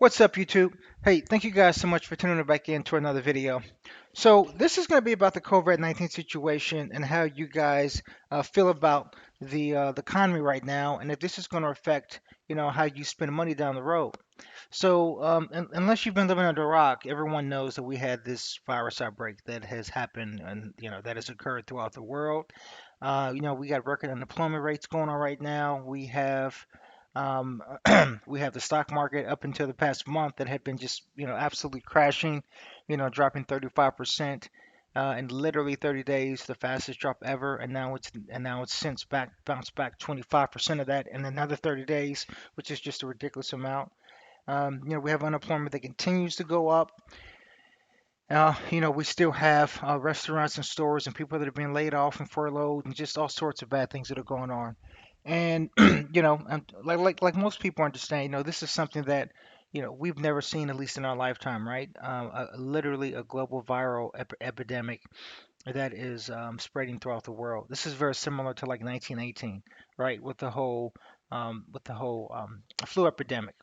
What's up, YouTube? Hey, thank you guys so much for tuning back in to another video. So this is going to be about the COVID-19 situation and how you guys feel about the economy right now, and if this is going to affect, how you spend money down the road. So unless you've been living under a rock, everyone knows that we had this virus outbreak that has happened and that has occurred throughout the world. We got record unemployment rates going on right now. Um, we have the stock market up until the past month that had been just, absolutely crashing, dropping 35% in literally 30 days, the fastest drop ever. And now it's since bounced back 25% of that in another 30 days, which is just a ridiculous amount. We have unemployment that continues to go up. We still have restaurants and stores and people that are being laid off and furloughed and just all sorts of bad things that are going on. And like most people understand, this is something that we've never seen, at least in our lifetime, right? Literally a global viral epidemic that is spreading throughout the world. This is very similar to like 1918, right, with the whole flu epidemic.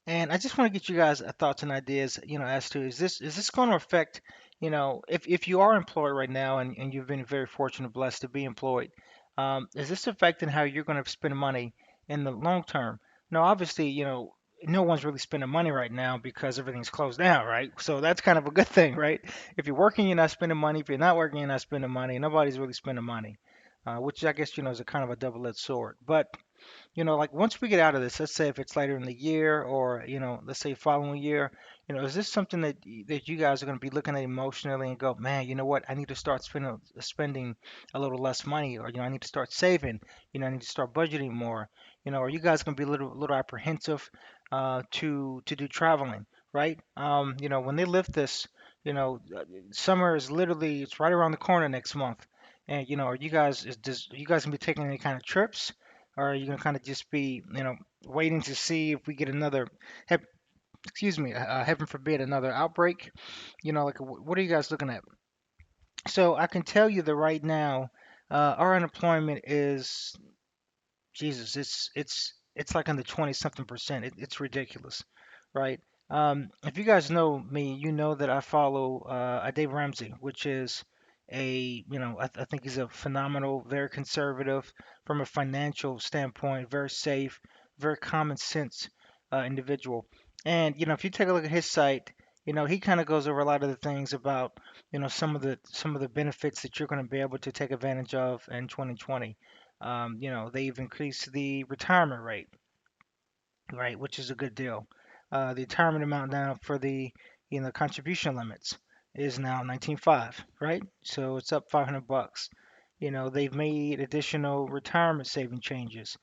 And I just want to get you guys' thoughts and ideas, as to is this going to affect, if you are employed right now and you've been very fortunate, blessed to be employed, is this affecting how you're going to spend money in the long term? Now, obviously, no one's really spending money right now because everything's closed down, right? So that's kind of a good thing, right? If you're working, you're not spending money. If you're not working, you're not spending money. Nobody's really spending money, which I guess, is a kind of a double-edged sword. But like once we get out of this, let's say if it's later in the year or, let's say following year, is this something that you guys are going to be looking at emotionally and go, man, you know what? I need to start spending a little less money, or, I need to start saving, I need to start budgeting more, are you guys going to be a little apprehensive to do traveling, right? When they lift this, summer is literally it's right around the corner next month. And are you guys gonna be taking any kind of trips? Or are you gonna kind of just be, waiting to see if we get another, heav excuse me, heaven forbid, another outbreak? Like what are you guys looking at? So I can tell you that right now, our unemployment is Jesus. It's like in the 20 something percent. It's ridiculous, right? If you guys know me, you know that I follow Dave Ramsey, which is I think he's a phenomenal, very conservative from a financial standpoint, very safe, very common sense individual. And if you take a look at his site, he kind of goes over a lot of the things about some of the benefits that you're going to be able to take advantage of in 2020. They've increased the retirement rate, right, which is a good deal. The retirement amount now for the contribution limits is now 19.5, right? So it's up 500 bucks. They've made additional retirement saving changes.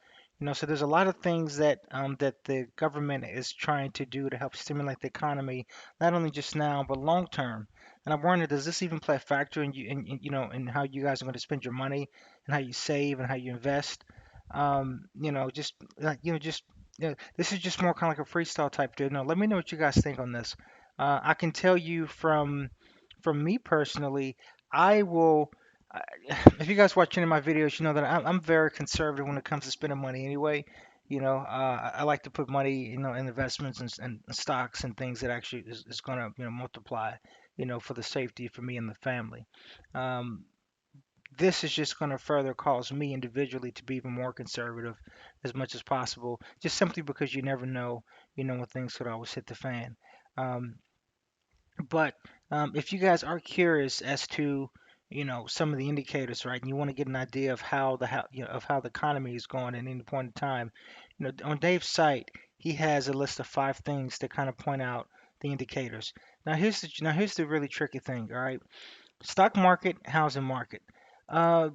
So there's a lot of things that the government is trying to do to help stimulate the economy, not only just now but long term. And I'm wondering, does this even play a factor in in how you guys are going to spend your money and how you save and how you invest? Just this is just more kind of like a freestyle type deal. No, let me know what you guys think on this. I can tell you from me personally, I will. I- If you guys watch any of my videos, you know that I'm very conservative when it comes to spending money. Anyway, I like to put money, in investments and stocks and things that actually is going to, multiply, for the safety for me and the family. Um, this is just going to further cause me individually to be even more conservative as much as possible, just simply because you never know, when things could always hit the fan. Um, but if you guys are curious as to, some of the indicators, right, and you want to get an idea of how the economy is going at any point in time, on Dave's site, he has a list of 5 things that kind of point out the indicators. Now here's the really tricky thing, all right? Stock market, housing market. Uh,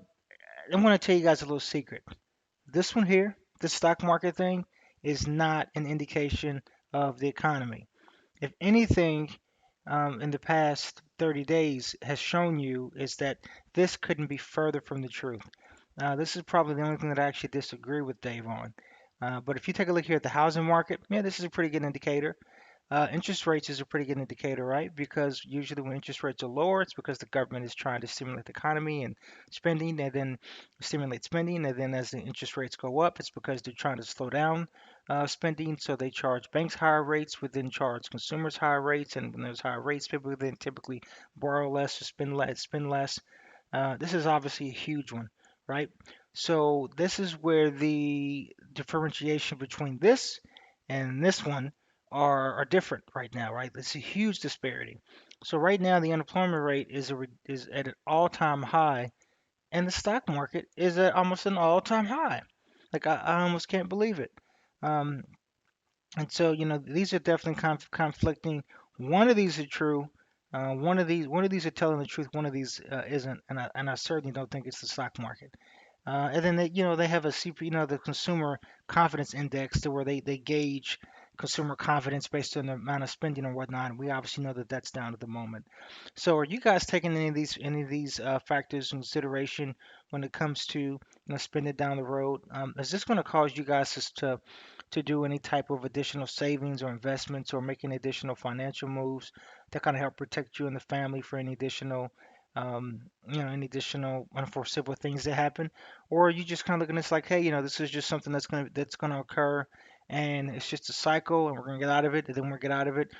I'm going to tell you guys a little secret. This one here, the stock market thing, is not an indication of the economy. If anything, in the past 30 days has shown you is that this couldn't be further from the truth. This is probably the only thing that I actually disagree with Dave on. But if you take a look here at the housing market, yeah, this is a pretty good indicator. Interest rates is a pretty good indicator, right? Because usually when interest rates are lower, it's because the government is trying to stimulate the economy and spending, and then stimulate spending. And then as the interest rates go up, it's because they're trying to slow down spending. So they charge banks higher rates, would then charge consumers higher rates, and when there's higher rates, people then typically borrow less or spend less. Spend less. This is obviously a huge one, right? So this is where the differentiation between this and this one are different right now, right? It's a huge disparity. So right now the unemployment rate is at an all-time high, and the stock market is at almost an all-time high. Like I almost can't believe it. Um, and so, these are definitely conflicting. One of these are true. One of these are telling the truth. One of these isn't, and I certainly don't think it's the stock market. And then they have a CP, the Consumer Confidence Index, to where they gauge consumer confidence based on the amount of spending and whatnot. And we obviously know that that's down at the moment. So, are you guys taking any of these factors in consideration when it comes to spending down the road? Is this going to cause you guys to do any type of additional savings or investments, or making additional financial moves that kind of help protect you and the family for any additional unforeseeable things that happen? Or are you just kind of looking at this like, hey, this is just something that's gonna occur, and it's just a cycle, and we're gonna get out of it, and then when we get out of it,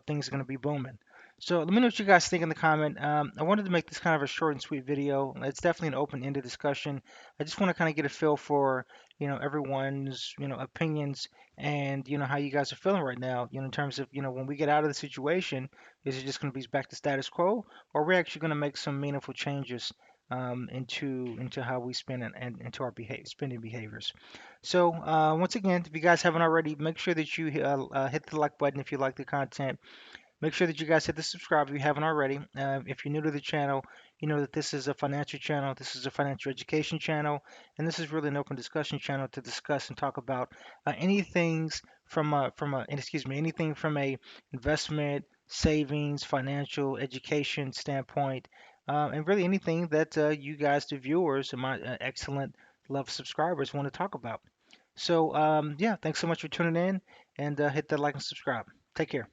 things are gonna be booming. So let me know what you guys think in the comment. I wanted to make this kind of a short and sweet video. It's definitely an open-ended discussion. I just want to kind of get a feel for everyone's opinions, and how you guys are feeling right now, in terms of when we get out of the situation, is it just going to be back to status quo, or are we actually going to make some meaningful changes into how we spend, and into our spending behaviors? So once again, if you guys haven't already, make sure that you hit the like button if you like the content. Make sure that you guys hit the subscribe if you haven't already. If you're new to the channel, you know that this is a financial channel, this is a financial education channel, and this is really an open discussion channel to discuss and talk about anything from a investment, savings, financial education standpoint, and really anything that you guys, the viewers, and my excellent love subscribers, want to talk about. So yeah, thanks so much for tuning in, and hit that like and subscribe. Take care.